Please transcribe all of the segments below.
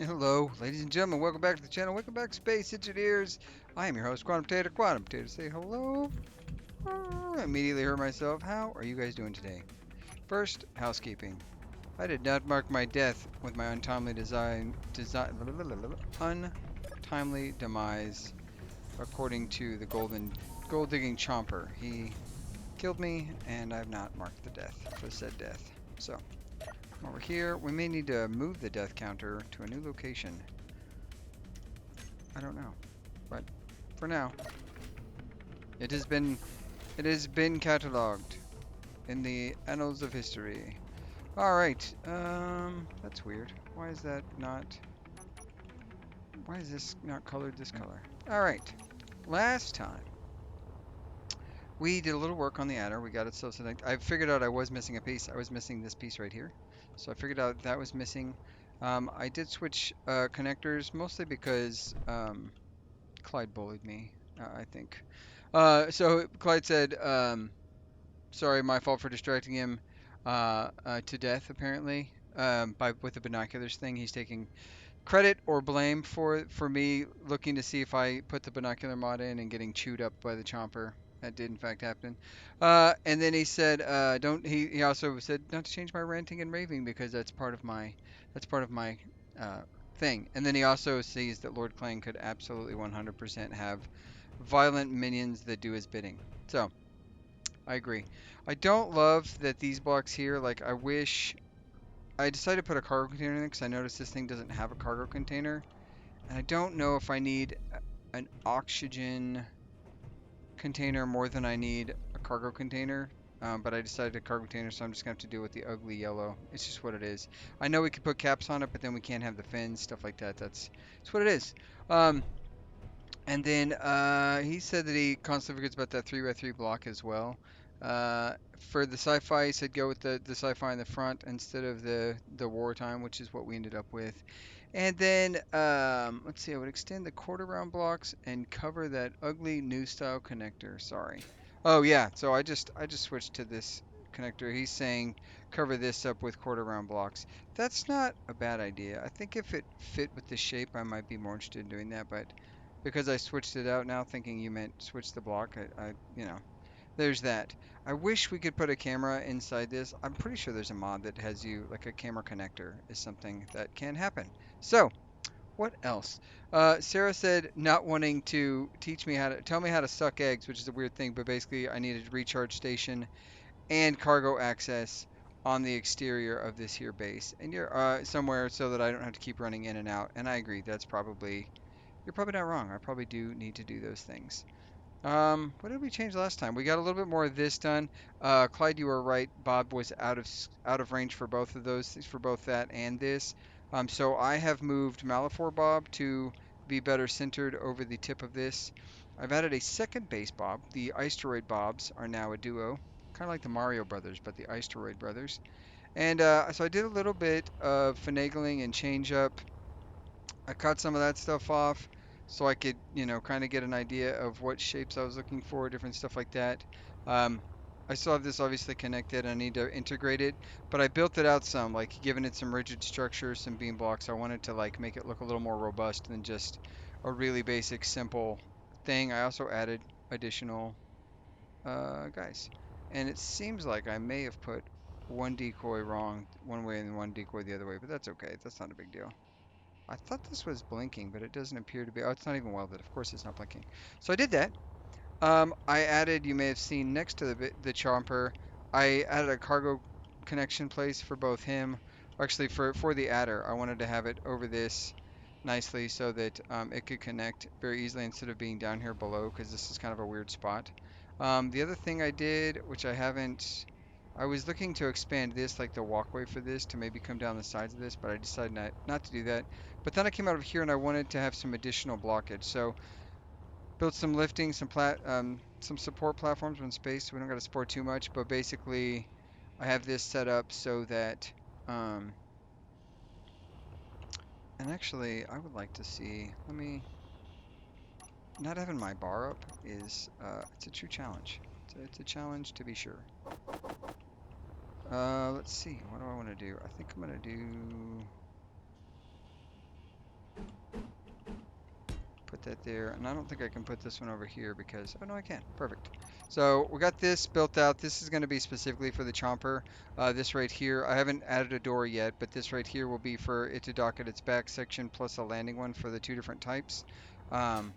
Hello, ladies and gentlemen. Welcome back to the channel. Welcome back, Space Engineers. I am your host, Quantum Potato. Quantum Potato, say hello. I immediately heard myself. How are you guys doing today? First, housekeeping. I did not mark my death with my untimely demise, according to the gold digging chomper. He killed me, and I've not marked the death for said death. So, over here, we may need to move the death counter to a new location. I don't know. But for now, it has been catalogued in the annals of history. All right. That's weird. Why is this not colored this color? All right. Last time we did a little work on the adder. We got it self-select. I figured out I was missing a piece. I was missing this piece right here. So I figured out that was missing. I did switch connectors mostly because Clyde bullied me, I think. So Clyde said, sorry, my fault for distracting him to death, apparently, with the binoculars thing. He's taking credit or blame for me looking to see if I put the binocular mod in and getting chewed up by the chomper. That did in fact happen. And then he said, don't. He also said not to change my ranting and raving because that's part of my uh, thing. And then he also sees that Lord Clang could absolutely 100% have violent minions that do his bidding. So I agree. I don't love that these blocks here. Like I wish I decided to put a cargo container in because I noticed this thing doesn't have a cargo container. And I don't know if I need an oxygen container more than I need a cargo container. But I decided a cargo container, so I'm just going to have to deal with the ugly yellow. It's just what it is. I know we could put caps on it, but then we can't have the fins, stuff like that. That's what it is. Um, and then he said that he constantly forgets about that 3x3 block as well. For the sci-fi, he said go with the sci-fi in the front instead of the wartime, which is what we ended up with. And then, let's see, I would extend the quarter round blocks and cover that ugly new style connector. Sorry. Oh yeah, so I just switched to this connector. He's saying cover this up with quarter round blocks. That's not a bad idea. I think if it fit with the shape, I might be more interested in doing that. But because I switched it out now, thinking you meant switch the block, there's that. I wish we could put a camera inside this. I'm pretty sure there's a mod that has you, like a camera connector is something that can happen. So, what else? Sarah said not wanting to tell me how to suck eggs, which is a weird thing, but basically I needed a recharge station and cargo access on the exterior of this here base. And you're somewhere so that I don't have to keep running in and out. And I agree, you're probably not wrong. I probably do need to do those things. What did we change last time? We got a little bit more of this done. Clyde, you were right. Bob was out of range for both of those, for both that and this. So I have moved Malafor Bob to be better centered over the tip of this. I've added a second base Bob. The Isteroid Bobs are now a duo, kind of like the Mario Brothers, but the Isteroid Brothers. And so I did a little bit of finagling and change up. I cut some of that stuff off so I could, kind of get an idea of what shapes I was looking for, different stuff like that. Um, I still have this obviously connected. I need to integrate it, but I built it out some, like giving it some rigid structure, some beam blocks. I wanted to like make it look a little more robust than just a really basic, simple thing. I also added additional guys, and it seems like I may have put one decoy wrong one way and one decoy the other way, but that's okay. That's not a big deal. I thought this was blinking, but it doesn't appear to be. Oh, it's not even welded. Of course it's not blinking. So I did that. I added, you may have seen next to the chomper, I added a cargo connection place for both him. Actually, for the adder, I wanted to have it over this nicely so that it could connect very easily instead of being down here below, because this is kind of a weird spot. The other thing I did, which I haven't, I was looking to expand this, like the walkway for this, to maybe come down the sides of this, but I decided not to do that. But then I came out of here and I wanted to have some additional blockage. So built some lifting, some support platforms in space. So we don't got to support too much, but basically I have this set up so that, um, and actually I would like to see, not having my bar up is, it's a true challenge. It's a challenge to be sure. Let's see. What do I want to do? I think I'm going to do. put that there. And I don't think I can put this one over here because, oh no, I can. Perfect. So we got this built out. This is going to be specifically for the chomper. This right here, I haven't added a door yet, but this right here will be for it to dock at its back section plus a landing one for the two different types. Um,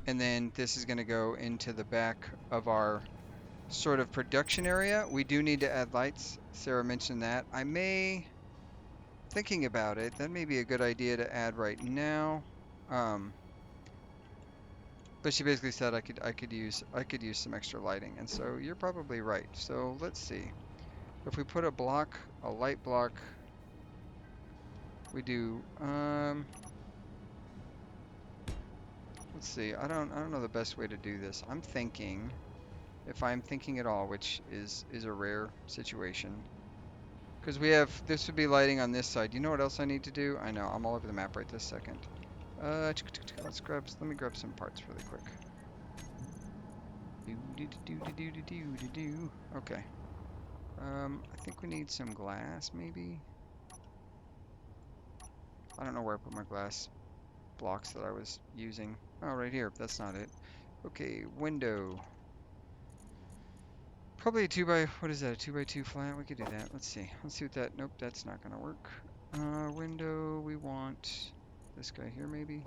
and then this is going to go into the back of our sort of production area. We do need to add lights. Sarah mentioned that. Thinking about it, that may be a good idea to add right now. Um, but she basically said I could use some extra lighting, and so you're probably right. So let's see. If we put a light block, we do let's see. I don't know the best way to do this. I'm thinking, if I'm thinking at all, which is a rare situation. Because this would be lighting on this side. You know what else I need to do? I know, I'm all over the map right this second. Let me grab some parts really quick. Okay. I think we need some glass, maybe? I don't know where I put my glass blocks that I was using. Oh, right here. That's not it. Okay, window. Probably a 2 by, what is that, a 2 by 2 flat? We could do that. Let's see. Let's see what that, nope, that's not going to work. Window, we want this guy here, maybe?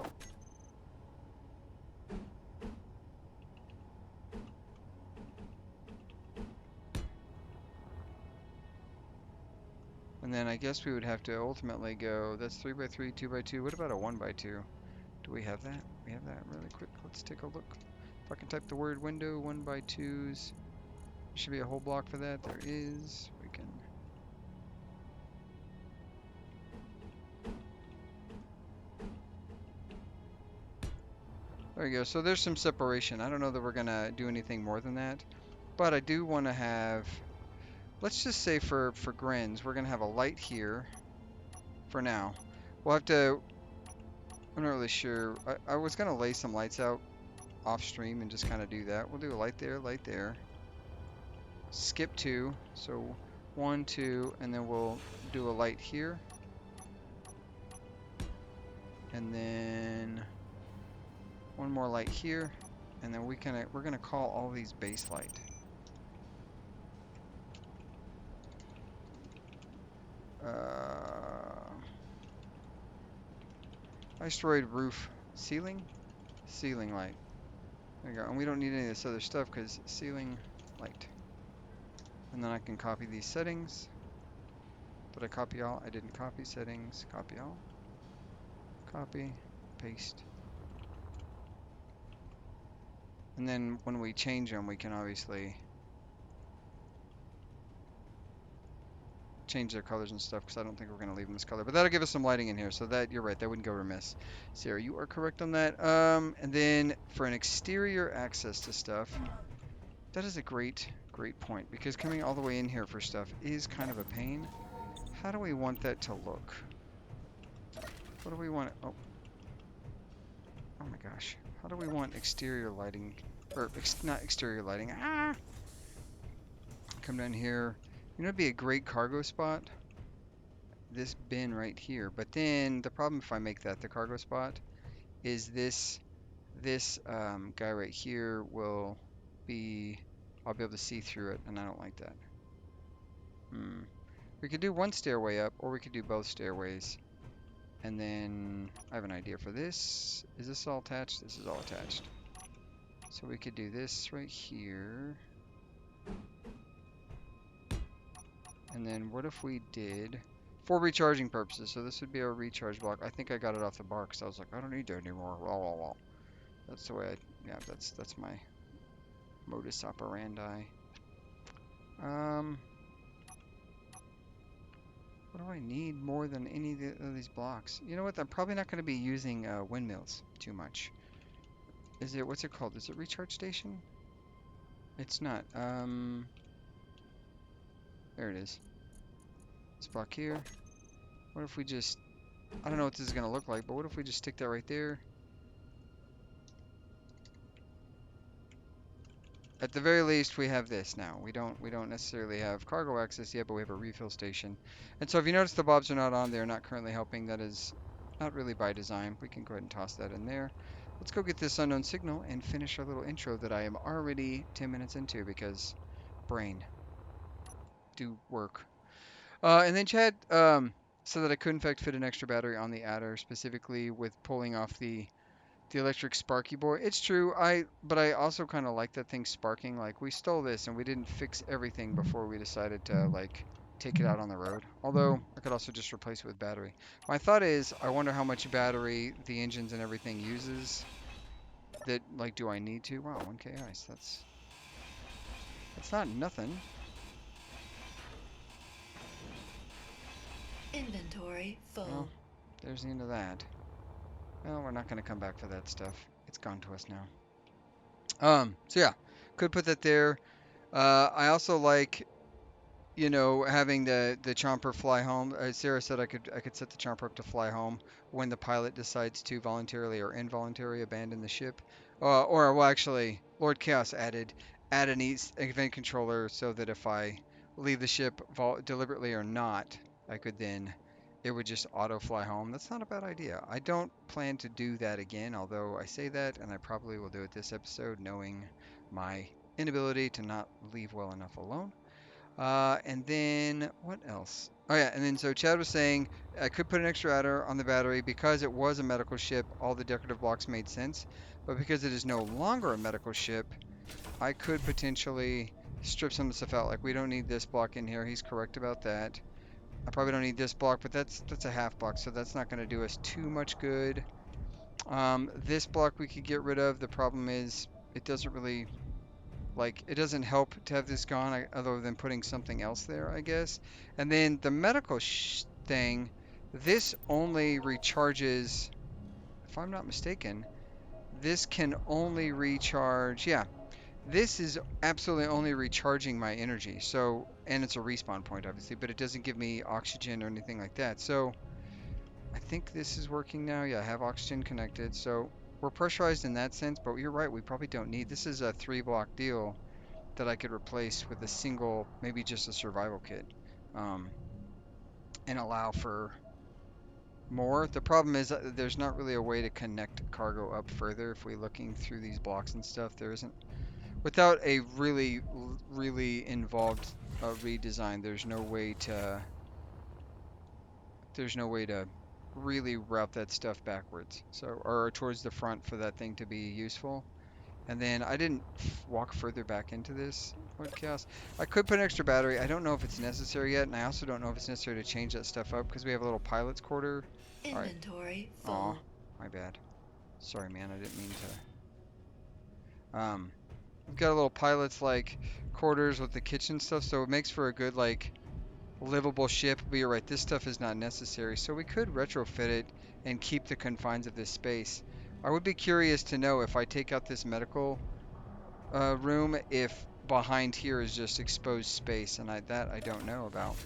And then I guess we would have to ultimately go, that's 3 by 3, 2 by 2. What about a 1 by 2? Do we have that? We have that really quick. Let's take a look. If I can type the word window, 1 by 2s. Should be a whole block for that. There is. We can. There you go. So there's some separation. I don't know that we're going to do anything more than that. But I do want to have, let's just say for grins, we're going to have a light here for now. We'll have to, I'm not really sure. I was going to lay some lights out off stream and just kind of do that. We'll do a light there. Skip 2. So 1, 2, and then we'll do a light here. And then one more light here, and then we're gonna call all these base light. Asteroid roof ceiling light. There you go. And we don't need any of this other stuff because ceiling light. And then I can copy these settings. Did I copy all? I didn't copy settings. Copy all. Copy. Paste. And then when we change them, we can obviously change their colors and stuff because I don't think we're going to leave them this color. But that'll give us some lighting in here. So that, you're right, that wouldn't go remiss. Sarah, you are correct on that. And then for an exterior access to stuff, that is a great point because coming all the way in here for stuff is kind of a pain. How do we want that to look? What do we want? Oh my gosh. How do we want exterior lighting? Or not exterior lighting. Come down here. You know, it'd be a great cargo spot. This bin right here. But then the problem if I make that the cargo spot is this guy right here will be, I'll be able to see through it, and I don't like that. We could do one stairway up, or we could do both stairways. And then I have an idea for this. Is this all attached? This is all attached. So we could do this right here. And then what if we did, for recharging purposes, so this would be our recharge block. I think I got it off the bar because I was like, I don't need that anymore. Well. That's the way yeah, that's my modus operandi. What do I need more than any of these blocks? You know what? I'm probably not going to be using windmills too much. Is it, what's it called? Is it recharge station? It's not. There it is. This block here. What if we just, I don't know what this is going to look like, but what if we just stick that right there? At the very least, we have this now. We don't necessarily have cargo access yet, but we have a refill station. And so if you notice the bobs are not on there, not currently helping, that is not really by design. We can go ahead and toss that in there. let's go get this unknown signal and finish our little intro that I am already 10 minutes into because brain, do work. And then Chad said that I could in fact fit an extra battery on the adder, specifically with pulling off the electric sparky board. It's true. But I also kind of like that thing sparking. Like we stole this and we didn't fix everything before we decided to like take it out on the road. Although I could also just replace it with battery. My thought is, I wonder how much battery the engines and everything uses. That like, do I need to? Wow, 1K ice. That's not nothing. Inventory full. Well, there's the end of that. Well, we're not going to come back for that stuff. It's gone to us now. So yeah, could put that there. I also like, having the chomper fly home. Sarah said I could set the chomper up to fly home when the pilot decides to voluntarily or involuntarily abandon the ship. Or well, actually, Lord Chaos add an event controller so that if I leave the ship deliberately or not, I could then it would just auto fly home. That's not a bad idea. I don't plan to do that again, although I say that, and I probably will do it this episode, knowing my inability to not leave well enough alone. And then what else? Oh yeah, and then so Chad was saying I could put an extra adder on the battery because it was a medical ship. All the decorative blocks made sense, but because it is no longer a medical ship, I could potentially strip some of the stuff out. Like we don't need this block in here. He's correct about that. I probably don't need this block, but that's a half block, so that's not going to do us too much good. This block we could get rid of. The problem is it doesn't really like it doesn't help to have this gone other than putting something else there, I guess. And then the medical thing, this only recharges, if I'm not mistaken, this can only recharge, yeah, this is absolutely only recharging my energy. So, and it's a respawn point, obviously, but it doesn't give me oxygen or anything like that. So, I think this is working now. Yeah, I have oxygen connected. So, we're pressurized in that sense, but you're right, we probably don't need. This is a 3 block deal that I could replace with a single, maybe just a survival kit, um, and allow for more. The problem is there's not really a way to connect cargo up further. If we're looking through these blocks and stuff, there isn't. Without a really involved redesign, there's no way to really route that stuff backwards. So, or towards the front for that thing to be useful. And then I didn't walk further back into this Lord Chaos. I could put an extra battery. I don't know if it's necessary yet, and I also don't know if it's necessary to change that stuff up because we have a little pilot's quarter. All right. Inventory Aw, full. my bad. Sorry, man. I didn't mean to. We've got a little pilot's like quarters with the kitchen stuff, so it makes for a good like livable ship. But you're right, this stuff is not necessary, so we could retrofit it and keep the confines of this space. I would be curious to know if I take out this medical room if behind here is just exposed space, and I don't know about.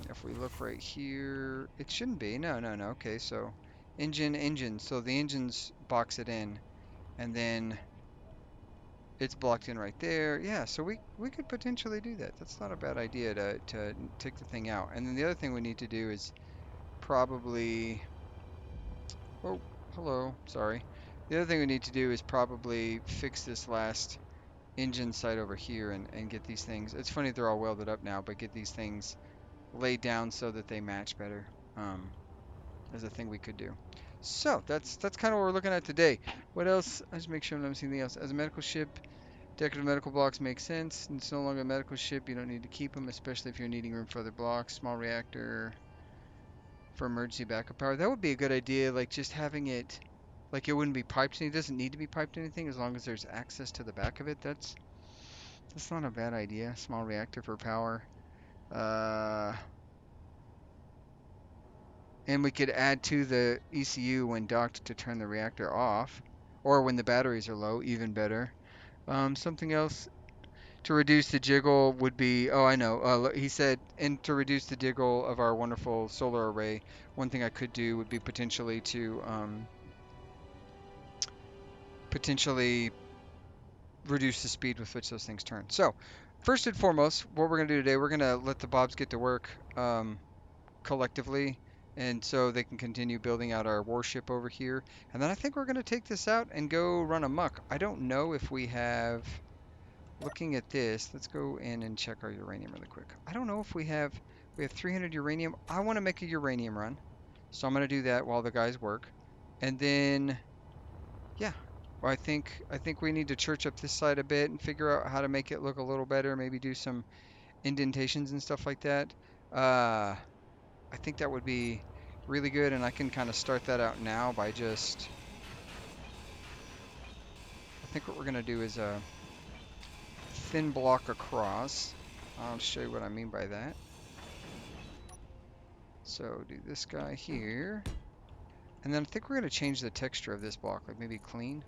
If we look right here, it shouldn't be. No, no, no. Okay, so engine. So the engines box it in, and then it's blocked in right there. Yeah, so we could potentially do that. That's not a bad idea to take the thing out. And then the other thing we need to do is probably. Oh, hello. Sorry. The other thing we need to do is probably fix this last engine site over here and get these things. It's funny they're all welded up now, but get these things laid down so that they match better. Is a thing we could do. So that's kind of what we're looking at today. What else? I just make sure I'm not missing anything else. As a medical ship, decorative medical blocks make sense. It's no longer a medical ship. You don't need to keep them, especially if you're needing room for other blocks. Small reactor for emergency backup power. That would be a good idea. Like just having it, like it wouldn't be piped. It doesn't need to be piped anything as long as there's access to the back of it. That's not a bad idea. Small reactor for power. Uh, and we could add to the ECU when docked to turn the reactor off, or when the batteries are low, even better. Something else to reduce the jiggle would be, oh, I know. He said, and to reduce the jiggle of our wonderful solar array, one thing I could do would be potentially reduce the speed with which those things turn. So, first and foremost, what we're going to do today, we're going to let the Bobs get to work collectively And so they can continue building out our warship over here. And then I think we're going to take this out and go run amok. I don't know if we have, looking at this, let's go in and check our uranium really quick. I don't know if we have 300 uranium. I want to make a uranium run. So I'm going to do that while the guys work. And then, yeah, well, I think we need to church up this side a bit and figure out how to make it look a little better. Maybe do some indentations and stuff like that. Uh, I think that would be really good, and I can kind of start that out now by just, I think what we're going to do is a thin block across. I'll show you what I mean by that. So do this guy here, and then I think we're going to change the texture of this block, like maybe clean.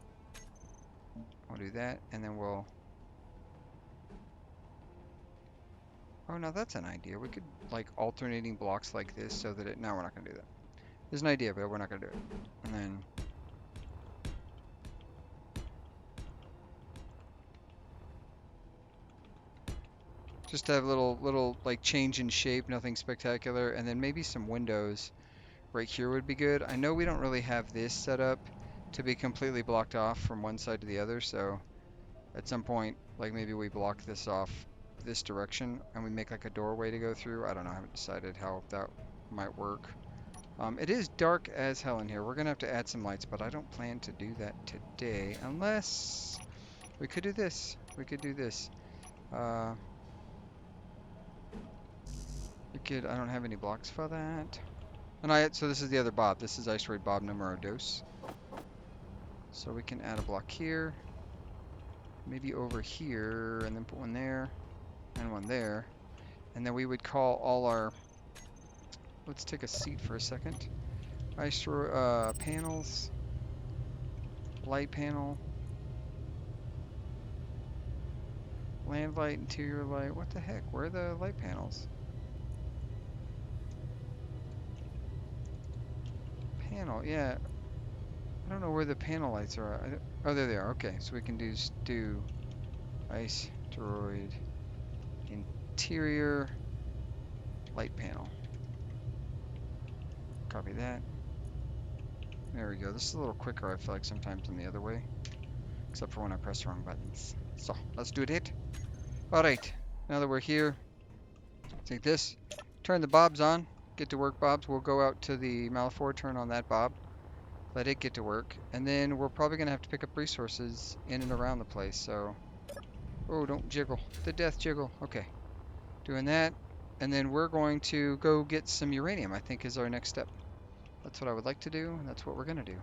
I'll do that, and then we'll, oh, now that's an idea. We could like alternating blocks like this so that it, no, we're not going to do that. There's an idea, but we're not going to do it. And then just to have little like change in shape, nothing spectacular, and then maybe some windows right here would be good. I know we don't really have this set up to be completely blocked off from one side to the other, so at some point, like maybe we block this off this direction and we make like a doorway to go through. I don't know, I haven't decided how that might work. It is dark as hell in here. We're gonna have to add some lights, but I don't plan to do that today unless we could do this. We could do this. Uh, we could, I don't have any blocks for that. And so this is the other Bob. This is Iceroid Bob numero dos. So we can add a block here, maybe over here, and then put one there, and one there. And then we would call all our, let's take a seat for a second. Panels, light panel, land light, interior light. What the heck? Where are the light panels? Panel, yeah. I don't know where the panel lights are. Oh, there they are. Okay, so we can do ice droid interior light panel. Copy that. There we go. This is a little quicker, I feel like, sometimes than the other way. Except for when I press the wrong buttons. So, let's do it. Alright, now that we're here, take this, turn the bobs on, get to work bobs. We'll go out to the Malafor, turn on that bob, let it get to work, and then we're probably going to have to pick up resources in and around the place, so... Oh, don't jiggle. The death jiggle. Okay. Doing that, and then we're going to go get some uranium, I think is our next step. That's what I would like to do, and that's what we're going to do.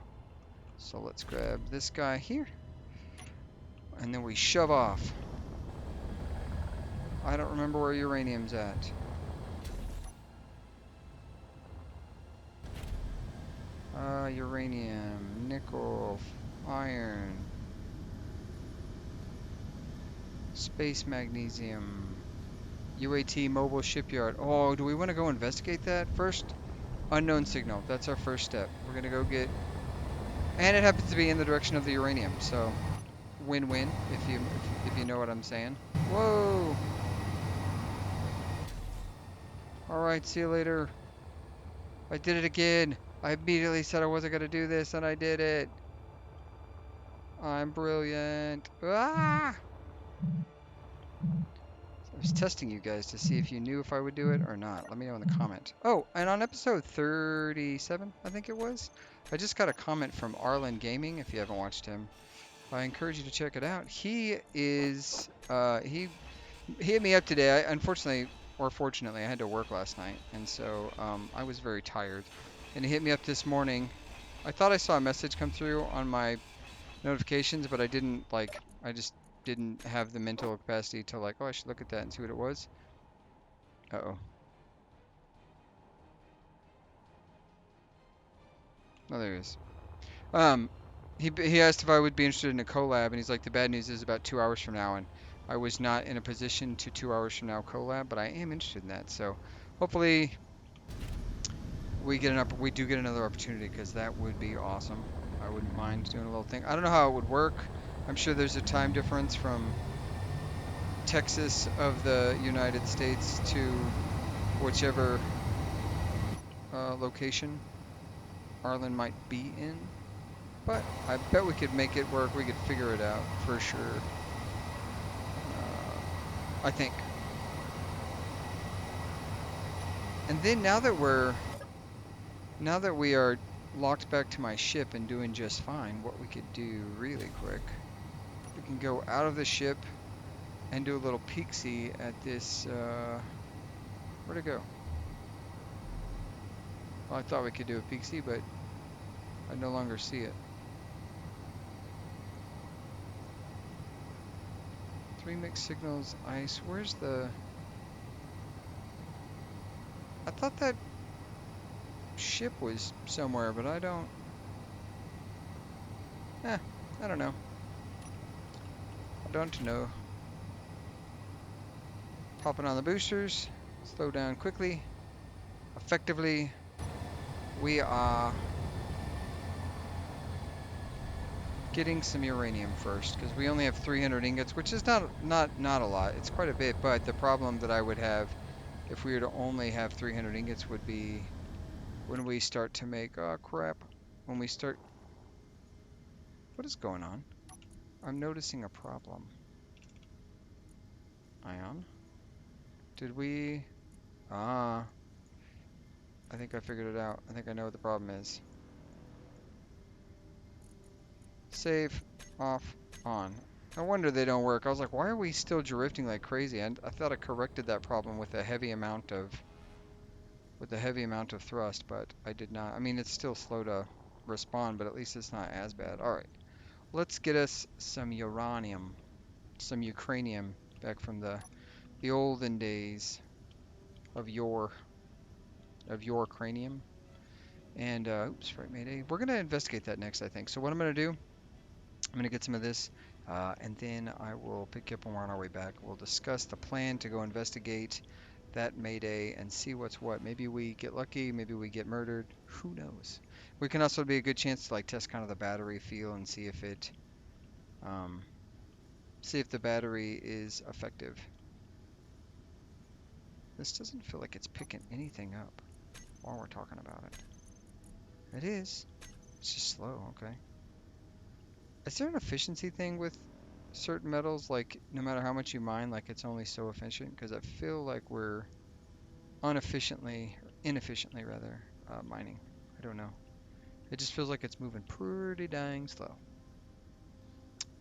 So let's grab this guy here, and then we shove off. I don't remember where uranium's at. Uranium, nickel, iron, space magnesium, UAT mobile shipyard. Oh, do we want to go investigate that first? Unknown signal. That's our first step. We're gonna go get, and it happens to be in the direction of the uranium. So, win-win if you know what I'm saying. Whoa! All right, see you later. I did it again. I immediately said I wasn't gonna do this, and I did it. I'm brilliant. Ah! I was testing you guys to see if you knew if I would do it or not. Let me know in the comment. Oh, and on episode 37, I think it was, I just got a comment from Arlen Gaming. If you haven't watched him, I encourage you to check it out. He is, he hit me up today. Unfortunately, or fortunately, I had to work last night, and so I was very tired. And he hit me up this morning. I thought I saw a message come through on my notifications, but I didn't, like, I just didn't have the mental capacity to, like, oh, I should look at that and see what it was. Uh-oh. Oh, there he is. He asked if I would be interested in a collab, and he's like, the bad news is about 2 hours from now, and I was not in a position to 2 hours from now collab, but I am interested in that, so hopefully we do get another opportunity, because that would be awesome. I wouldn't mind doing a little thing. I don't know how it would work. I'm sure there's a time difference from Texas of the United States to whichever location Arlen might be in. But I bet we could make it work. We could figure it out for sure. I think. And then now that we are locked back to my ship and doing just fine, what we could do really quick, we can go out of the ship and do a little peek-see at this, where'd it go? Well, I thought we could do a peek-see, but I no longer see it. 3 mixed signals, ice, where's the... I thought that ship was somewhere, but I don't... I don't know. I don't know. Popping on the boosters. Slow down quickly. Effectively, we are getting some uranium first, because we only have 300 ingots, which is not a lot. It's quite a bit, but the problem that I would have if we were to only have 300 ingots would be when we start to make... Oh, crap. When we start... What is going on? I'm noticing a problem. Ion? Did we... Ah. I think I figured it out. I think I know what the problem is. Save, off, on. No wonder they don't work. I was like, why are we still drifting like crazy? And I thought I corrected that problem with a heavy amount of thrust, but I did not. I mean, it's still slow to respond, but at least it's not as bad. All right, let's get us some uranium, some Ukrainium back from the olden days of your cranium. And oops, right, mayday. We're gonna investigate that next, I think. So what I'm gonna do, I'm gonna get some of this, and then I will pick you up when we're on our way back. We'll discuss the plan to go investigate that mayday and see what's what. Maybe we get lucky, maybe we get murdered. Who knows? We can also be a good chance to like test kind of the battery feel and see if it, see if the battery is effective. This doesn't feel like it's picking anything up while we're talking about it. It is. It's just slow. Okay. Is there an efficiency thing with certain metals? Like, no matter how much you mine, like it's only so efficient? Because I feel like we're inefficiently rather, mining. I don't know. It just feels like it's moving pretty dang slow.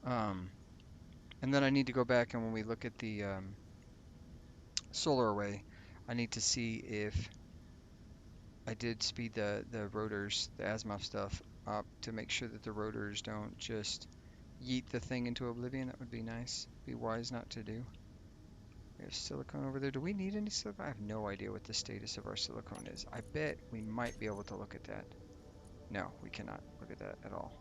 Um, and then I need to go back and when we look at the solar array, I need to see if I did speed the rotors, the azimuth stuff, up to make sure that the rotors don't just yeet the thing into oblivion. That would be nice. Be wise not to do. We have silicone over there. Do we need any silicone? I have no idea what the status of our silicone is. I bet we might be able to look at that. No, we cannot look at that at all.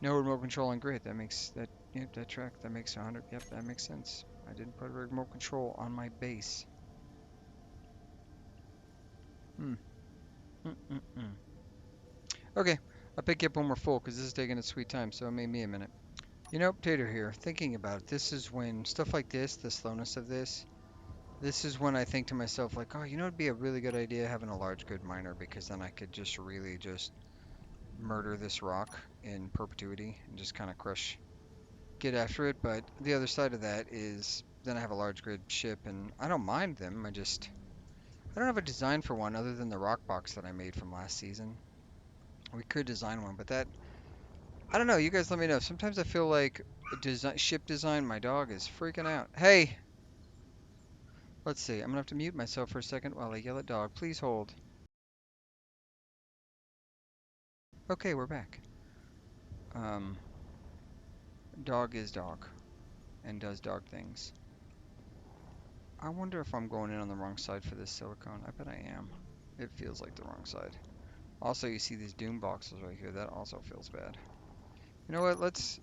No remote control on grid. That makes that, yep, that track. That makes 100. Yep, that makes sense. I didn't put a remote control on my base. Hmm. Mm-mm-mm. Okay, I'll pick you up when we're full because this is taking its sweet time, so it made me a minute. You know, Tater here, thinking about it, this is when stuff like this, the slowness of this is when I think to myself, like, oh, you know, it'd be a really good idea having a large grid miner because then I could just really just murder this rock in perpetuity and just kind of get after it. But the other side of that is then I have a large grid ship and I don't mind them. I don't have a design for one other than the rock box that I made from last season. We could design one, but that, I don't know. You guys let me know. Sometimes I feel like ship design, my dog is freaking out. Hey, let's see. I'm gonna have to mute myself for a second while I yell at dog. Please hold. Okay, we're back. Um, Dog is dog and does dog things. I wonder if I'm going in on the wrong side for this silicone. I bet I am. It feels like the wrong side. Also, you see these doom boxes right here. That also feels bad. You know what? Let's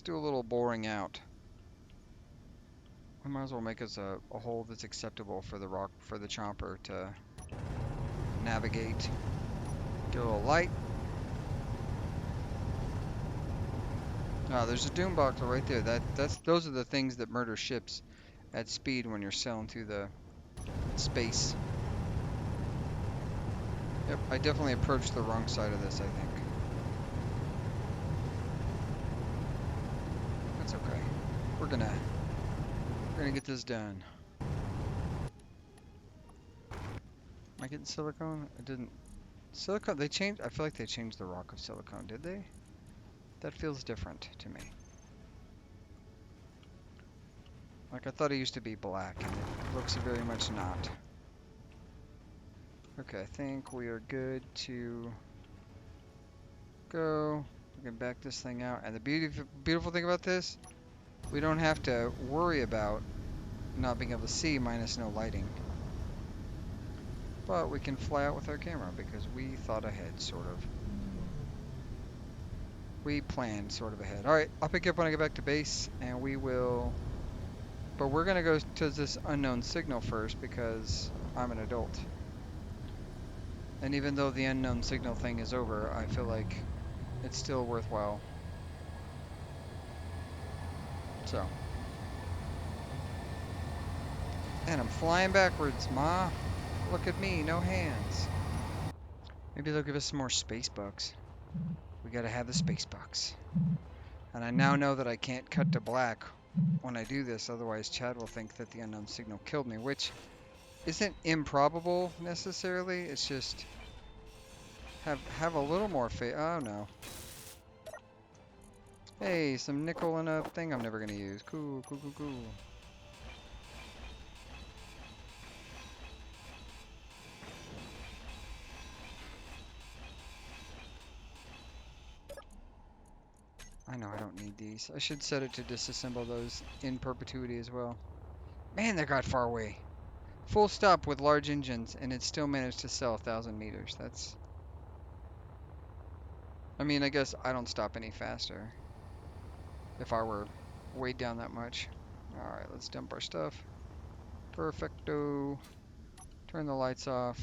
do a little boring out. We might as well make us a hole that's acceptable for the chomper to navigate. Get a little light. Ah, there's a doom box right there. Those are the things that murder ships at speed when you're sailing through the space. Yep, I definitely approached the wrong side of this, I think. That's okay. We're gonna get this done. Am I getting silicone? I didn't. Silicone, they changed, I feel like they changed the rock of silicone, did they? That feels different to me. Like I thought it used to be black, and it looks very much not. Okay, I think we are good to go. We can back this thing out. And the beautiful thing about this, we don't have to worry about not being able to see minus no lighting. But we can fly out with our camera because we thought ahead, sort of. We planned sort of ahead. Alright, I'll pick you up when I get back to base, and we will... But we're going to go to this unknown signal first because I'm an adult. And even though the unknown signal thing is over, I feel like it's still worthwhile. So. And I'm flying backwards, Ma. Look at me, no hands. Maybe they'll give us some more space bucks. We gotta have the space bucks. And I now know that I can't cut to black when I do this, otherwise Chad will think that the unknown signal killed me, which isn't improbable necessarily. It's just have a little more faith. Oh no. Hey, some nickel and a thing I'm never gonna use. Cool, cool, cool, cool. I know I don't need these. I should set it to disassemble those in perpetuity as well. Man, that got far away. Full stop with large engines, and it still managed to sell 1,000 meters. That's... I mean, I guess I don't stop any faster if I were weighed down that much. Alright, let's dump our stuff. Perfecto. Turn the lights off.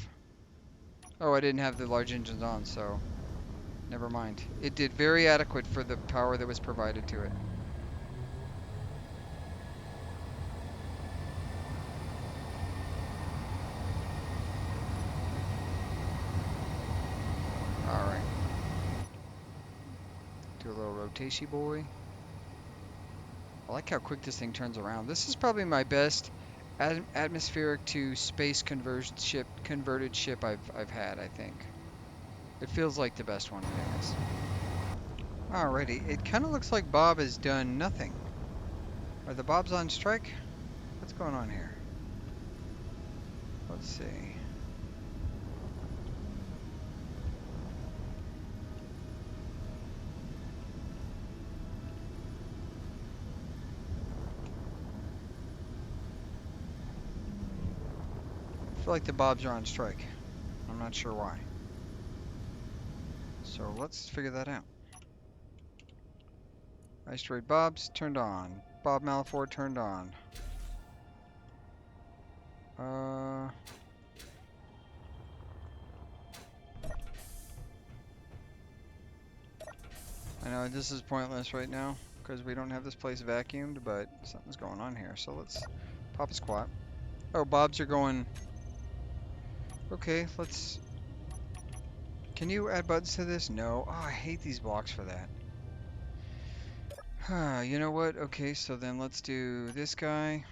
Oh, I didn't have the large engines on, so never mind. It did very adequate for the power that was provided to it. Alright. Do a little rotation, boy. I like how quick this thing turns around. This is probably my best atmospheric to space converted ship I've had, I think. It feels like the best one, anyways. Alrighty, it kind of looks like Bob has done nothing. Are the Bobs on strike? What's going on here? Let's see. I feel like the Bobs are on strike. I'm not sure why. So let's figure that out. Asteroid Bobs turned on. Bob Malaford turned on. I know this is pointless right now because we don't have this place vacuumed, but something's going on here. So let's pop a squat. Oh, Bobs are going... Okay, let's... Can you add buttons to this? No. Oh, I hate these blocks for that. You know what? Okay, so then let's do this guy.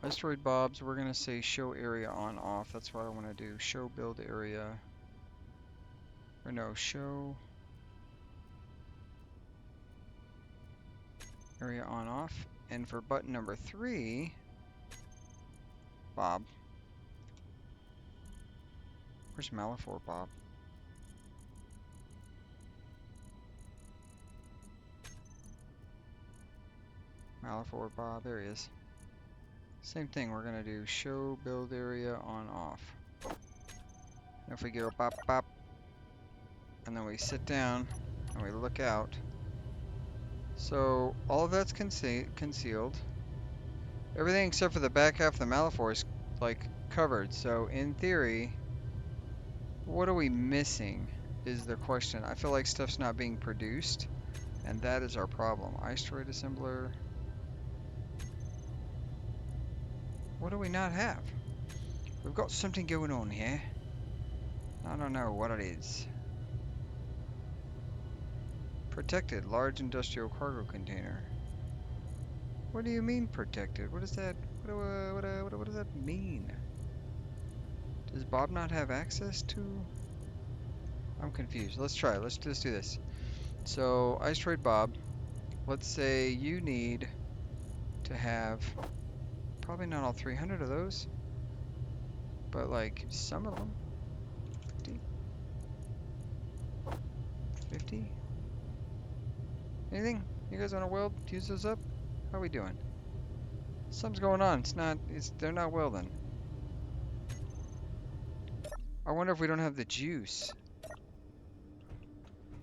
Asteroid Bobs, we're going to say show area on off. That's what I want to do. Show build area. Or no, show area on off. And for button number 3, Bob. Where's Malafort Bob? Malafort Bob, there he is. Same thing, we're gonna do show build area on off. And if we go bop bop, and then we sit down, and we look out. So, all of that's concealed. Everything except for the back half of the Malafort is, like, covered. So, in theory, what are we missing is the question. I feel like stuff's not being produced, and that is our problem. Asteroid assembler. What do we not have? We've got something going on here. I don't know what it is. Protected, large industrial cargo container. What do you mean protected? What is that? What does that mean? Does Bob not have access to? I'm confused. Let's try. Let's just do this. So ice trade Bob. Let's say you need to have probably not all 300 of those, but like some of them. 50? 50? Anything? You guys want to weld? Use those up? How we doing? Something's going on. They're not welding. I wonder if we don't have the juice.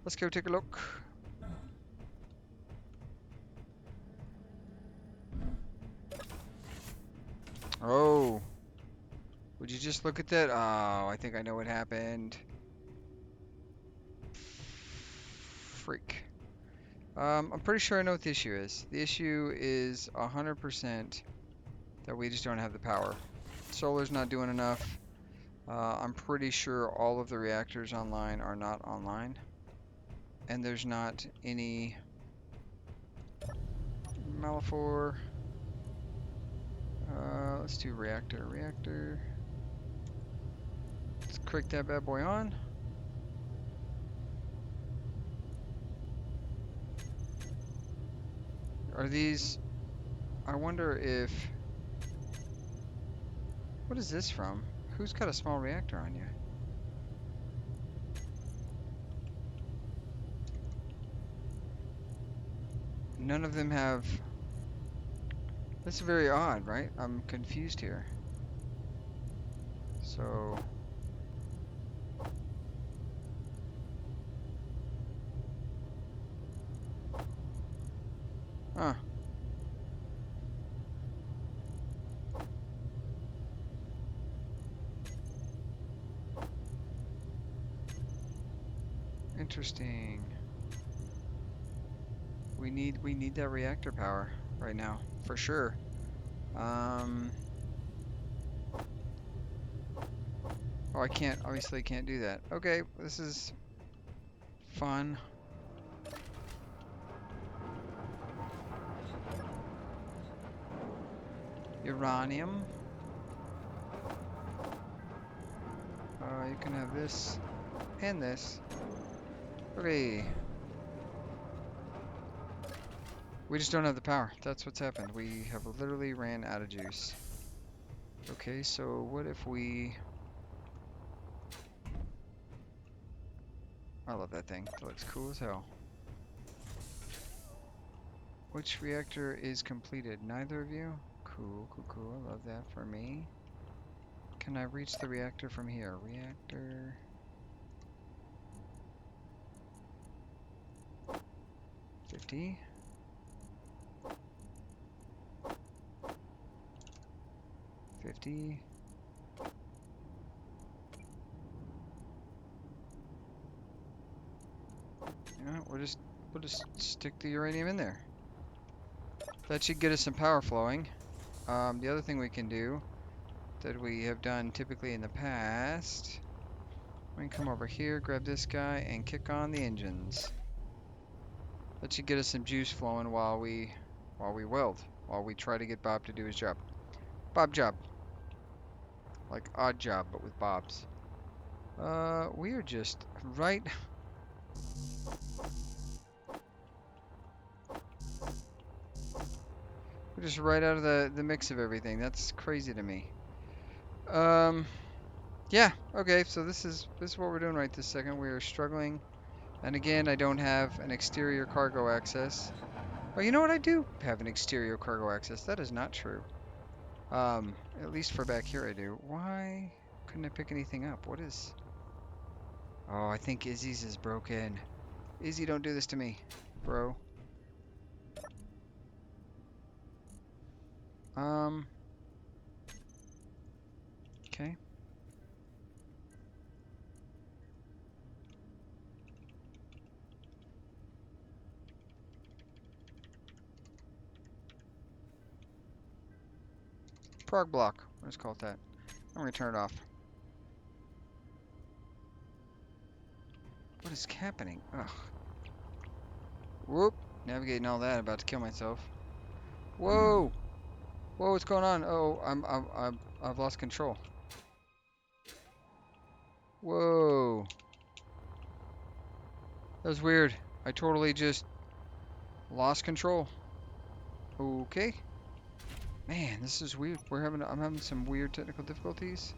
Let's go take a look. Oh. Would you just look at that? Oh, I think I know what happened. Freak. I'm pretty sure I know what the issue is. The issue is 100% that we just don't have the power. Solar's not doing enough. I'm pretty sure all of the reactors online are not online. And there's not any Malafor. Let's do reactor. Let's click that bad boy on. Are these... I wonder if... What is this from? Who's got a small reactor on you? None of them have... That's very odd, right? I'm confused here. So... Huh. Interesting. We need that reactor power right now, for sure. Oh, I can't, obviously can't do that. Okay, this is fun. Uranium. You can have this and this. Okay. We just don't have the power. That's what's happened. We have literally ran out of juice. Okay, so what if we... I love that thing. It looks cool as hell. Which reactor is completed? Neither of you? Cool. I love that for me. Can I reach the reactor from here? Reactor... 50. 50. Yeah, we'll just stick the uranium in there. That should get us some power flowing. The other thing we can do that we have done typically in the past, we can come over here, grab this guy, and kick on the engines. That should get us some juice flowing while we weld, while we try to get Bob to do his job. Bob job. Like odd job, but with Bob's. We are just right... We're just right out of the mix of everything. That's crazy to me. Yeah, okay, so this is what we're doing right this second. We are struggling. And again, I don't have an exterior cargo access. Oh, you know what? I do have an exterior cargo access. That is not true. At least for back here I do. Why couldn't I pick anything up? What is... Oh, I think Izzy's is broken. Izzy, don't do this to me, bro. Okay. Prog block. Let's call it that. I'm gonna turn it off. What is happening? Ugh. Whoop. Navigating all that. About to kill myself. Whoa. Whoa. What's going on? Oh, I've lost control. Whoa. That was weird. I totally just lost control. Okay. Man, this is weird. I'm having some weird technical difficulties.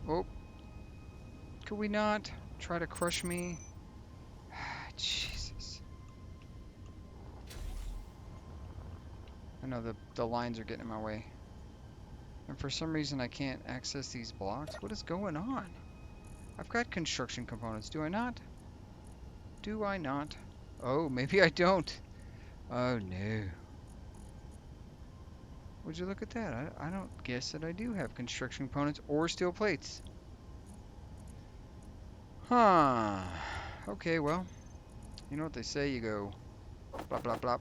Oh. Could we not try to crush me? Jesus. I know the lines are getting in my way. And for some reason I can't access these blocks. What is going on? I've got construction components. Do I not? Do I not? Oh, maybe I don't. Oh no. Would you look at that? I don't guess that I do have construction components or steel plates. Huh. Okay, well, you know what they say, you go blah blah blah,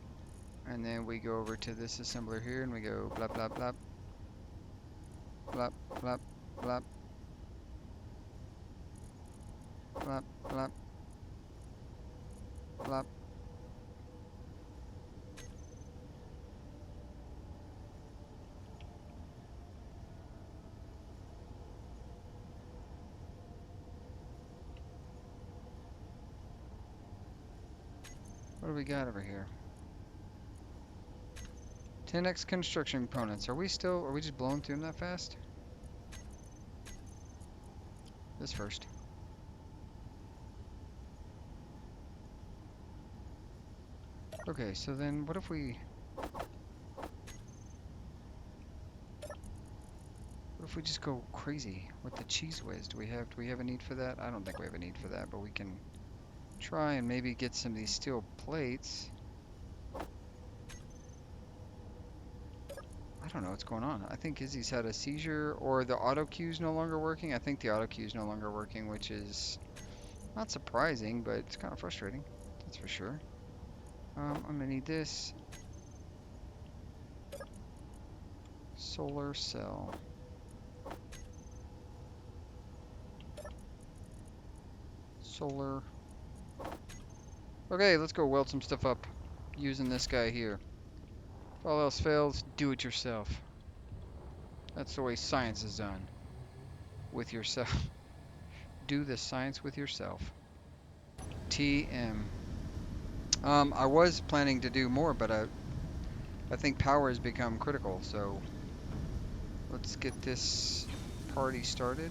and then we go over to this assembler here and we go blah blah blah blah blah blah blah blah blah. What do we got over here? 10x construction components. Are we just blowing through them that fast? This first. Okay, so then what if we just go crazy with the cheese whiz? Do we have a need for that? I don't think we have a need for that, but we can try and maybe get some of these steel plates. I don't know what's going on. I think Izzy's had a seizure, or the auto cue's no longer working. I think the auto cue's no longer working, which is not surprising, but it's kind of frustrating. That's for sure. I'm gonna need this. Solar cell. Solar. Okay, let's go weld some stuff up using this guy here. If all else fails, do it yourself. That's the way science is done. With yourself. Do the science with yourself. TM. I was planning to do more, but I think power has become critical, so let's get this party started.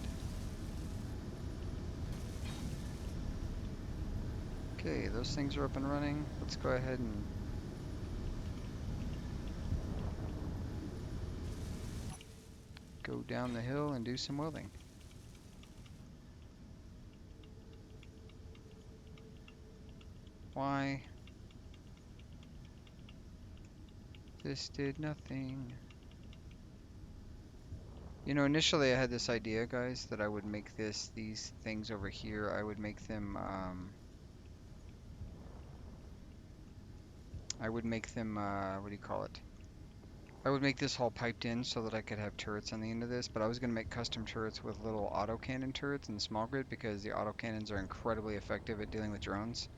Okay, those things are up and running. Let's go ahead and go down the hill and do some welding. Why? This did nothing. You know, initially I had this idea, guys, that I would make these things over here, I would make them, what do you call it? I would make this all piped in so that I could have turrets on the end of this, but I was going to make custom turrets with little autocannon turrets in small grid because the autocannons are incredibly effective at dealing with drones.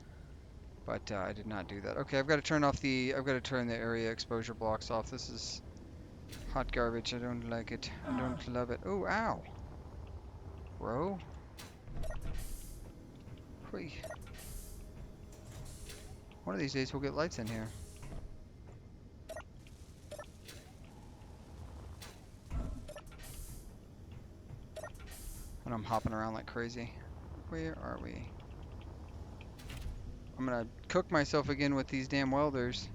But I did not do that. Okay, I've got to turn the area exposure blocks off. This is hot garbage. I don't like it. I don't love it. Oh, ow. Bro. Whee. One of these days we'll get lights in here. And I'm hopping around like crazy. Where are we? I'm gonna cook myself again with these damn welders.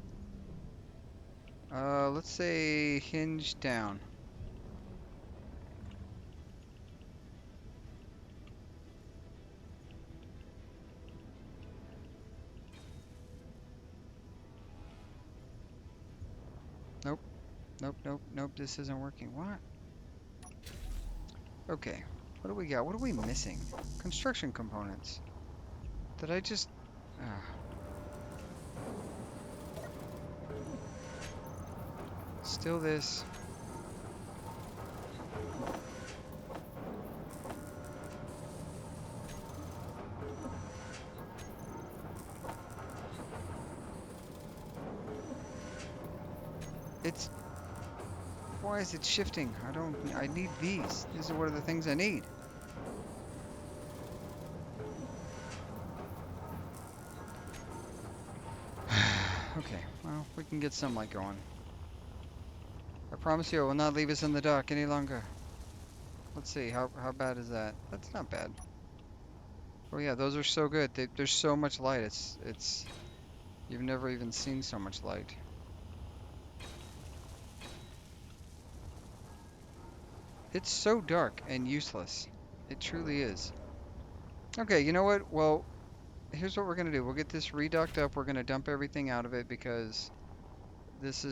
Let's say hinge down. Nope. Nope, nope, nope, this isn't working. What? Okay. What do we got? What are we missing? Construction components. Did I just... Still this. It's... Why is it shifting? I need these. These are one of the things I need. Okay, well, we can get some light going. I promise you I will not leave us in the dark any longer. Let's see, how bad is that? That's not bad. Oh yeah, those are so good. There's so much light. It's you've never even seen so much light. It's so dark and useless. It truly is. Okay, you know what? Well, here's what we're gonna do. We'll get this redocked up. We're gonna dump everything out of it because this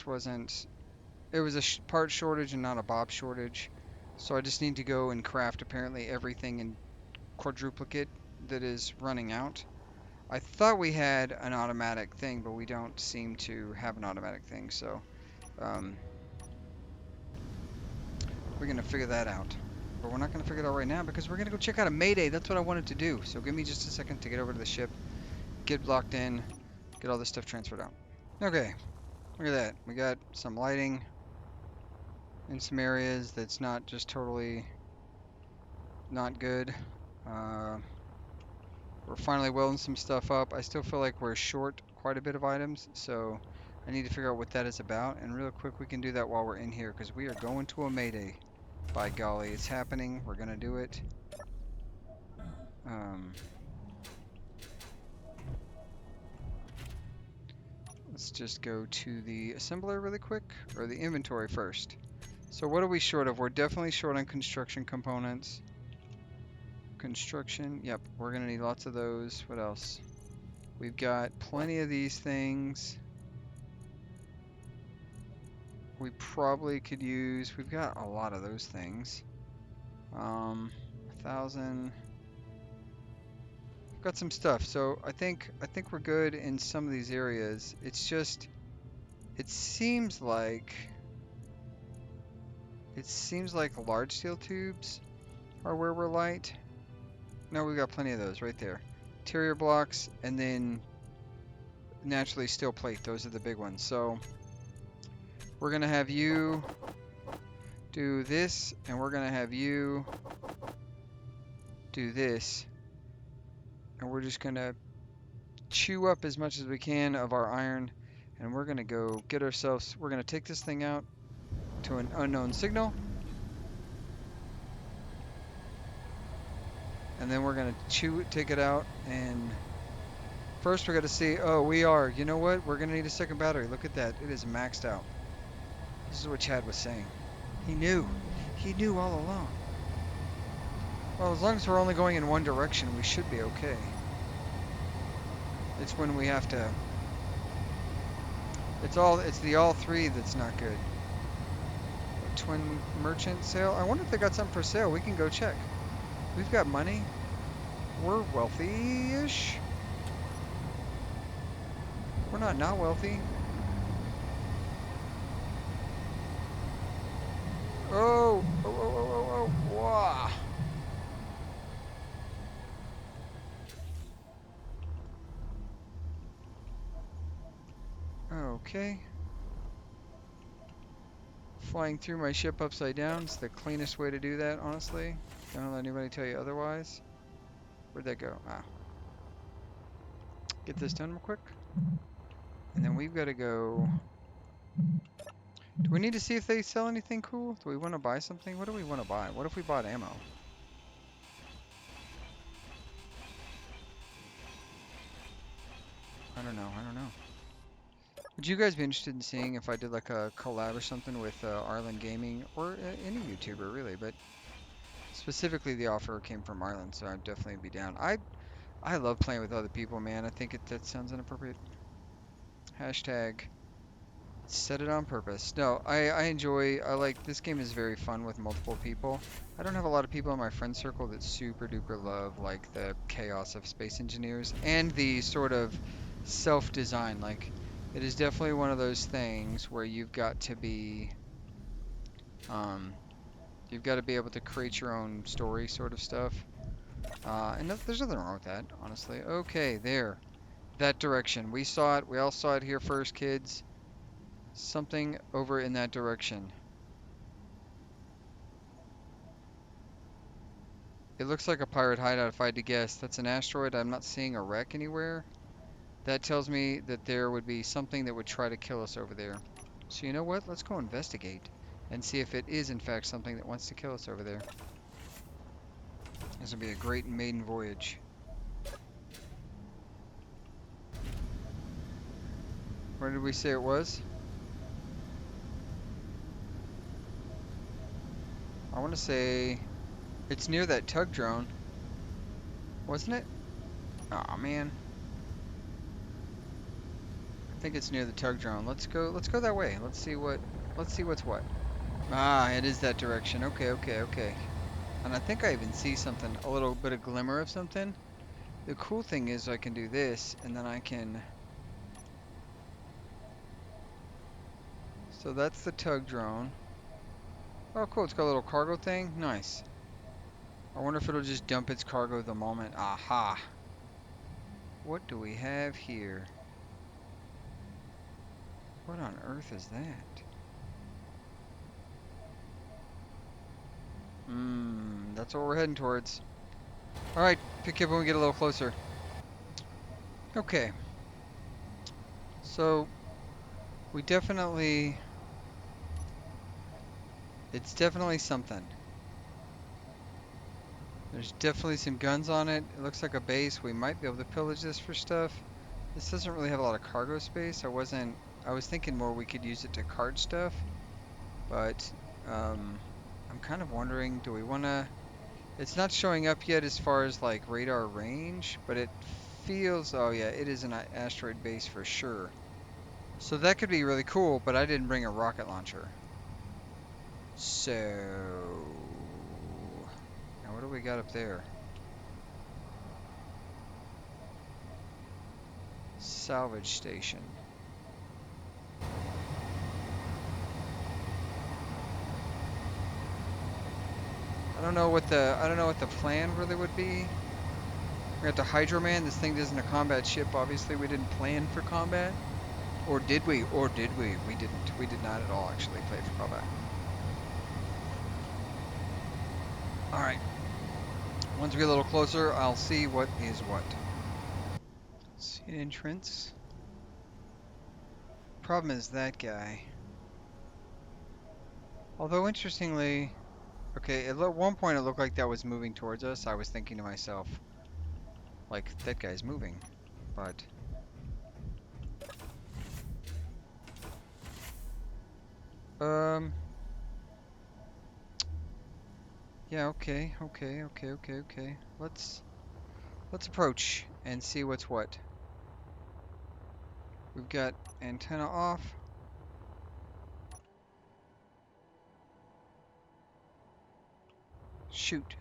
wasn't, it was a part shortage and not a bob shortage. So I just need to go and craft apparently everything in quadruplicate that is running out. I thought we had an automatic thing, but we don't seem to have an automatic thing, so um, we're gonna figure that out. But we're not gonna figure it out right now because we're gonna go check out a mayday. That's what I wanted to do. So give me just a second to get over to the ship, get locked in, get all this stuff transferred out. Okay, look at that. We got some lighting in some areas that's not just totally not good. Uh, we're finally welding some stuff up. I still feel like we're short quite a bit of items, so I need to figure out what that is about. And real quick, we can do that while we're in here because we are going to a mayday. By golly, it's happening. We're gonna do it. Let's just go to the assembler really quick, or the inventory first. So what are we short of? We're definitely short on construction components. Construction, yep, we're gonna need lots of those. What else? We've got plenty of these things. We probably could use, we've got a lot of those things. 1,000. We've got some stuff, so I think we're good in some of these areas. It's just, it seems like large steel tubes are where we're light. No, we've got plenty of those right there. Interior blocks, and then naturally steel plate. Those are the big ones. So we're gonna have you do this, and we're gonna have you do this, and we're just gonna chew up as much as we can of our iron, and we're gonna go get ourselves, we're gonna take this thing out to an unknown signal, and then we're gonna take it out, and first we're gonna see, oh, you know what, we're gonna need a second battery. Look at that, it is maxed out. This is what Chad was saying. He knew all along. Well, as long as we're only going in one direction, we should be okay. It's when we have to, it's the all three that's not good. Twin merchant sale. I wonder if they got something for sale. We can go check. We've got money. We're wealthy-ish. We're not wealthy. Oh, wow. Okay. Flying through my ship upside down is the cleanest way to do that, honestly. Don't let anybody tell you otherwise. Where'd that go? Ah. Get this done real quick. And then we've got to go... Do we need to see if they sell anything cool? Do we want to buy something? What do we want to buy? What if we bought ammo? I don't know. Would you guys be interested in seeing if I did like a collab or something with Arlen Gaming, or any YouTuber really, but specifically the offer came from Arlen, so I'd definitely be down. I love playing with other people, man. I think that sounds inappropriate. Hashtag set it on purpose. No, I like, this game is very fun with multiple people. I don't have a lot of people in my friend circle that super duper love like the chaos of Space Engineers and the sort of self-design. Like, It is definitely one of those things where you've got to be, um, you've got to be able to create your own story sort of stuff. There's nothing wrong with that, honestly. Okay, there. That direction. We saw it. We all saw it here first, kids. Something over in that direction. It looks like a pirate hideout if I had to guess. That's an asteroid. I'm not seeing a wreck anywhere. That tells me that there would be something that would try to kill us over there. So you know what? Let's go investigate and see if it is in fact something that wants to kill us over there. This will be a great maiden voyage. Where did we say it was? I want to say it's near that tug drone, wasn't it? Aw, man. I think it's near the tug drone. Let's go that way. Let's see what's what. Ah, it is that direction. Okay, okay, okay. And I think I even see something, a little bit of glimmer of something. The cool thing is I can do this, and then I can... So that's the tug drone. Oh, cool, it's got a little cargo thing. Nice. I wonder if it'll just dump its cargo the moment. Aha. What do we have here? What on earth is that? That's what we're heading towards. Alright, pick up when we get a little closer. Okay. So, we definitely... It's definitely something. There's definitely some guns on it. It looks like a base. We might be able to pillage this for stuff. This doesn't really have a lot of cargo space. I was thinking more we could use it to cart stuff. But, I'm kind of wondering, do we want to... It's not showing up yet as far as like radar range, but it feels, oh yeah, it is an asteroid base for sure. So that could be really cool, but I didn't bring a rocket launcher. So, now what do we got up there? Salvage station. I don't know what the plan really would be. We got the Hydro-Man. This thing isn't a combat ship. Obviously, we didn't plan for combat. Or did we? Or did we? We didn't. We did not at all actually play for combat. Alright. Once we get a little closer, I'll see what is what. See an entrance. Problem is that guy. Although interestingly, okay, at one point it looked like that was moving towards us. I was thinking to myself, like, that guy's moving. But yeah, okay. Let's approach and see what's what. We've got antenna off. Shoot.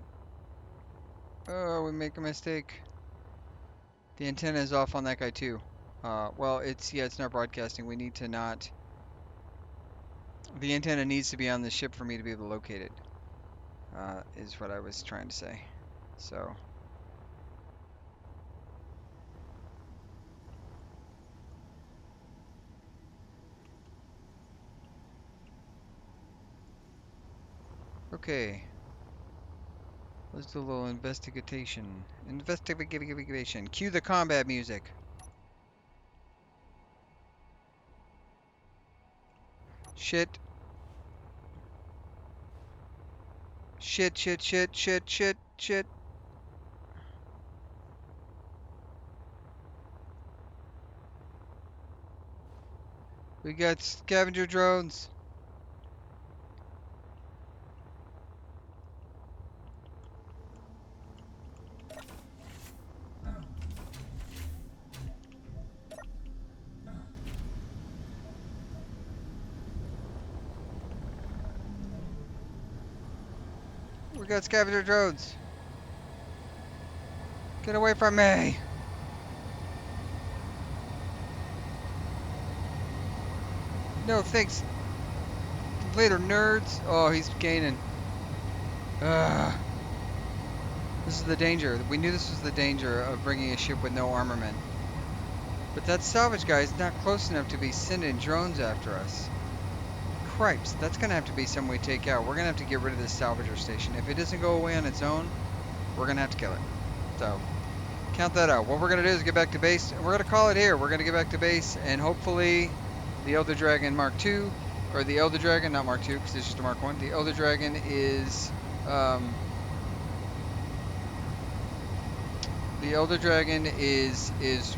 Oh, we make a mistake. The antenna is off on that guy too. Well, it's not broadcasting. We need to not... The antenna needs to be on the ship for me to be able to locate it. Is what I was trying to say. So... Okay. Let's do a little investigation. Investigation. Cue the combat music. Shit. Shit. We got scavenger drones. We got scavenger drones. Get away from me. No, thanks. Later, nerds. Oh, he's gaining. Ugh. This is the danger. We knew this was the danger of bringing a ship with no armament. But that salvage guy is not close enough to be sending drones after us. Cripes, that's going to have to be something we take out. We're going to have to get rid of this salvager station. If it doesn't go away on its own, we're going to have to kill it. So, count that out. What we're going to do is get back to base, and we're going to call it here. We're going to get back to base, and hopefully the Elder Dragon Mark II, or the Elder Dragon, not Mark II, because it's just a Mark I. The Elder Dragon is... the Elder Dragon is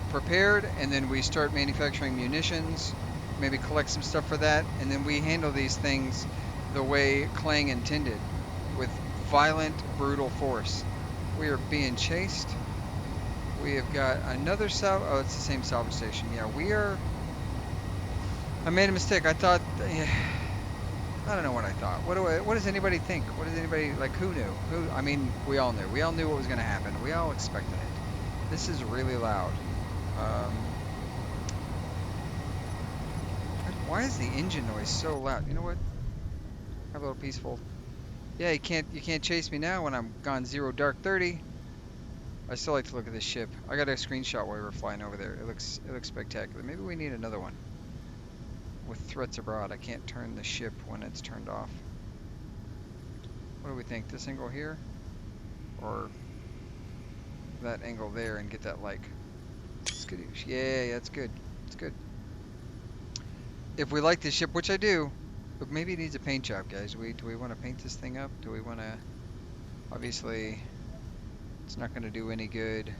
prepared, and then we start manufacturing munitions, maybe collect some stuff for that, and then we handle these things the way Clang intended, with violent, brutal force. We are being chased. We have got another oh, it's the same salvage station. Yeah, we are... I made a mistake. I thought... I don't know what I thought. What does anybody think? What does anybody, like, who knew? I mean, we all knew. We all knew what was going to happen. We all expected it. This is really loud. Why is the engine noise so loud? You know what? Have a little peaceful. Yeah, you can't chase me now when I'm gone 0 dark 30. I still like to look at this ship. I got a screenshot while we were flying over there. It looks spectacular. Maybe we need another one. With threats abroad, I can't turn the ship when it's turned off. What do we think? This angle here? Or that angle there and get that like... skadoosh. Yeah, that's good. It's good. If we like this ship, which I do, but maybe it needs a paint job, guys. Do we want to paint this thing up? Do we want to... Obviously, it's not going to do any good.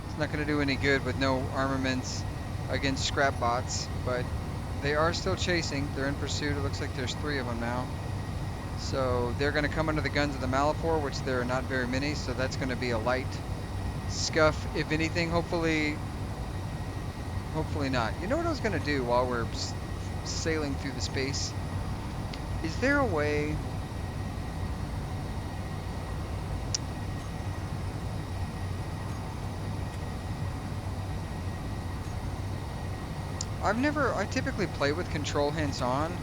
It's not going to do any good with no armaments against scrap bots, but they are still chasing. They're in pursuit. It looks like there's 3 of them now. So they're going to come under the guns of the Malafor, which there are not very many, so that's going to be a light scuff, if anything. Hopefully not. You know what I was going to do while we're sailing through the space? Is there a way... I typically play with control hands-on,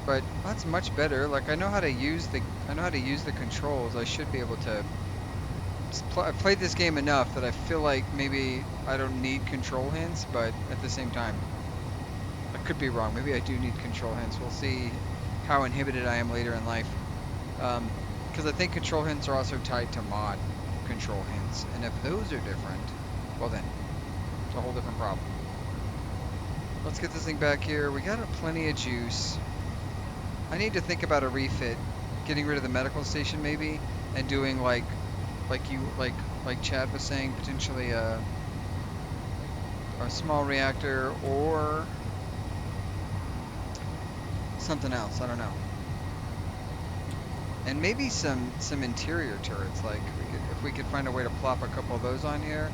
but that's much better. Like, I know how to use the controls. I should be able to... I've played this game enough that I feel like maybe I don't need control hands, but at the same time, I could be wrong. Maybe I do need control hands. We'll see how inhibited I am later in life. Because I think control hands are also tied to mod control hands, and if those are different, well then, it's a whole different problem. Let's get this thing back here. We got plenty of juice. I need to think about a refit, getting rid of the medical station maybe, and doing like Chad was saying, potentially a small reactor or something else. I don't know. And maybe some interior turrets. Like if we could find a way to plop a couple of those on here.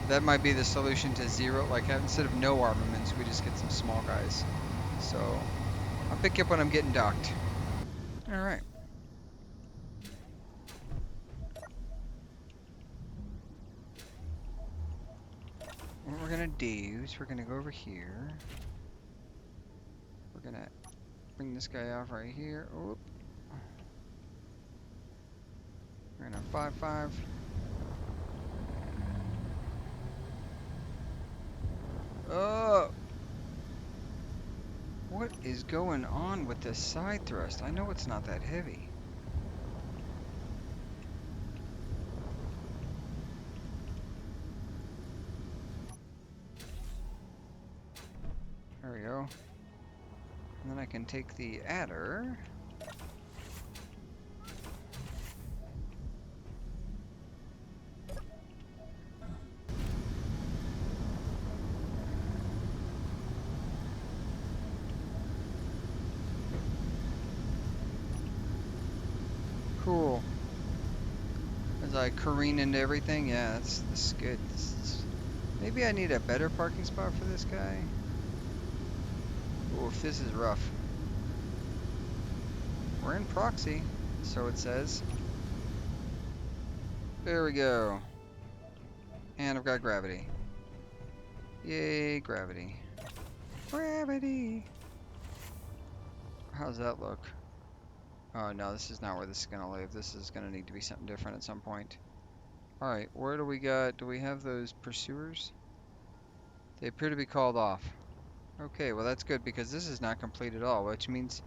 That might be the solution to 0. Like, instead of no armaments, we just get some small guys. So, I'll pick you up when I'm getting docked. Alright. What we're going to do is we're going to go over here. We're going to bring this guy off right here. Oop. We're going to 5-5. Oh! What is going on with this side thrust? I know it's not that heavy. There we go. And then I can take the adder. Cool. As I careen into everything, yeah, this is good. Maybe I need a better parking spot for this guy. Oof, this is rough. We're in proxy, so it says. There we go. And I've got gravity. Yay, gravity. Gravity! How's that look? Oh no, this is not where this is gonna live. This is gonna need to be something different at some point. Alright, where do we got? Do we have those pursuers? They appear to be called off. Okay, well that's good because this is not complete at all, which means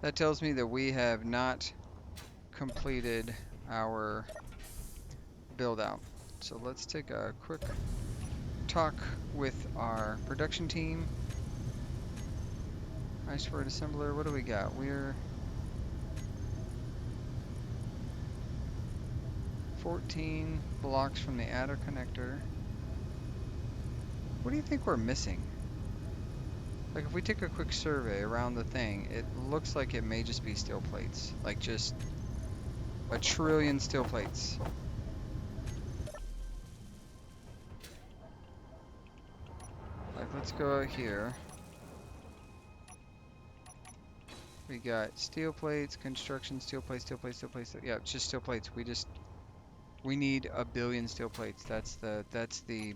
that tells me that we have not completed our build out. So let's take a quick talk with our production team. Iceword assembler, what do we got? We're 14 blocks from the adder connector. What do you think we're missing? Like if we take a quick survey around the thing, it looks like it may just be steel plates. Like just a trillion steel plates. Like let's go out here. We got steel plates, construction, steel plates, steel plates, steel plates. Yeah, it's just steel plates. We need a billion steel plates. That's the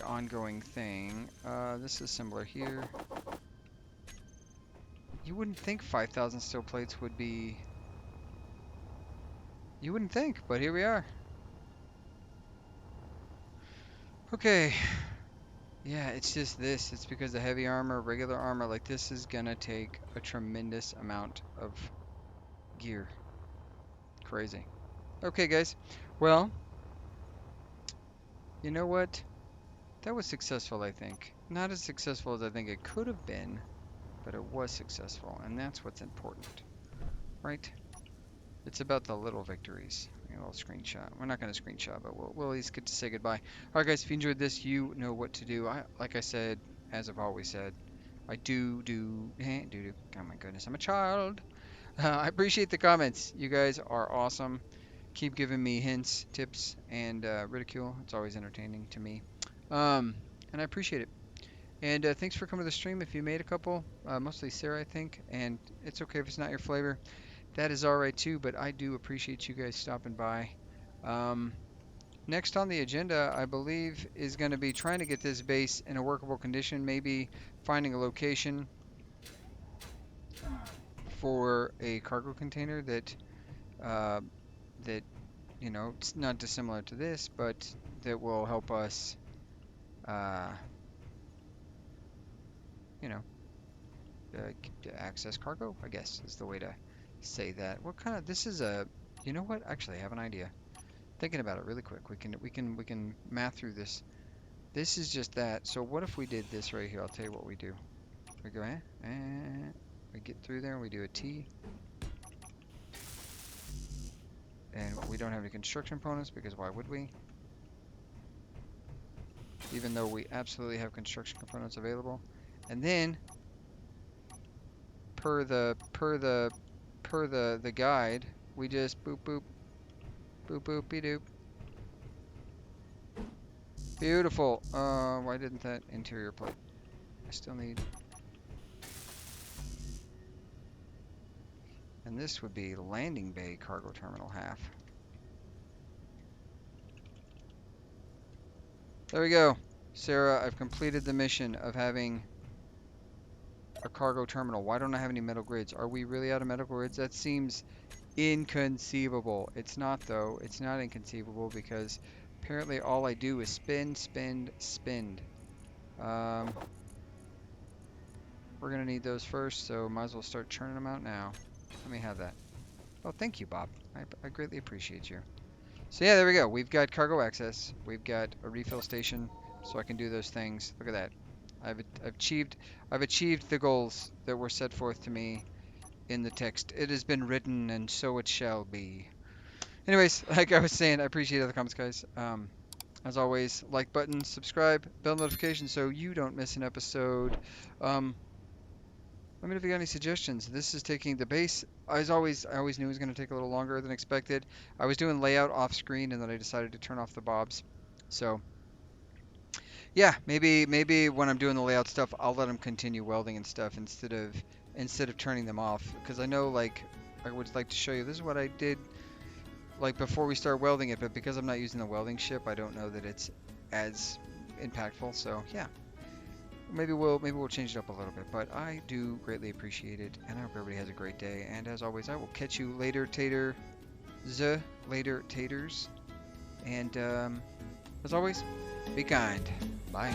ongoing thing. This assembler here. You wouldn't think 5,000 steel plates would be. You wouldn't think, but here we are. Okay. Yeah, it's just this. It's because the heavy armor, regular armor, like this is gonna take a tremendous amount of gear. Crazy. Okay, guys. Well, you know what? That was successful, I think. Not as successful as I think it could have been, but it was successful, and that's what's important, right? It's about the little victories. A little screenshot. We're not going to screenshot, but we'll at least get to say goodbye. All right, guys, if you enjoyed this, you know what to do. Like I said, as I've always said, I do. Oh my goodness, I'm a child. I appreciate the comments. You guys are awesome. Keep giving me hints, tips, and ridicule. It's always entertaining to me. And I appreciate it. And thanks for coming to the stream. If you made a couple, mostly Sarah, I think. And it's okay if it's not your flavor. That is alright too, but I do appreciate you guys stopping by. Next on the agenda, I believe, is going to be trying to get this base in a workable condition. Maybe finding a location for a cargo container that, that you know, it's not dissimilar to this, but that will help us, you know, access cargo, I guess is the way to say that. What kind of, this is a, you know what? Actually, I have an idea. Thinking about it really quick. We can math through this. This is just that. So what if we did this right here? I'll tell you what we do. We go, we get through there and we do a T. And we don't have any construction components because why would we? Even though we absolutely have construction components available. And then per the guide, we just boop boop boop boopy doop. Beautiful. Why didn't that interior plate? I still need. And this would be landing bay cargo terminal half. There we go. Sarah, I've completed the mission of having a cargo terminal. Why don't I have any metal grids? Are we really out of metal grids? That seems inconceivable. It's not though. It's not inconceivable because apparently all I do is spin, spin, spin. We're gonna need those first, so might as well start churning them out now. Let me have that. Oh, thank you, Bob. I greatly appreciate you. So yeah, there we go. We've got cargo access. We've got a refill station, so I can do those things. Look at that. I've achieved the goals that were set forth to me in the text. It has been written, and so it shall be. Anyways, like I was saying, I appreciate all the comments, guys. As always, like button, subscribe, bell notifications so you don't miss an episode. Let me know if you got any suggestions. This is taking the base. I always knew it was going to take a little longer than expected. I was doing layout off screen and then I decided to turn off the bobs. So yeah, maybe when I'm doing the layout stuff, I'll let them continue welding and stuff instead of turning them off. Because I know, like, I would like to show you. This is what I did like before we start welding it, but because I'm not using the welding ship, I don't know that it's as impactful. So yeah, maybe we'll change it up a little bit. But I do greatly appreciate it, and I hope everybody has a great day. And as always, I will catch you later, later taters. And as always, be kind. Bye.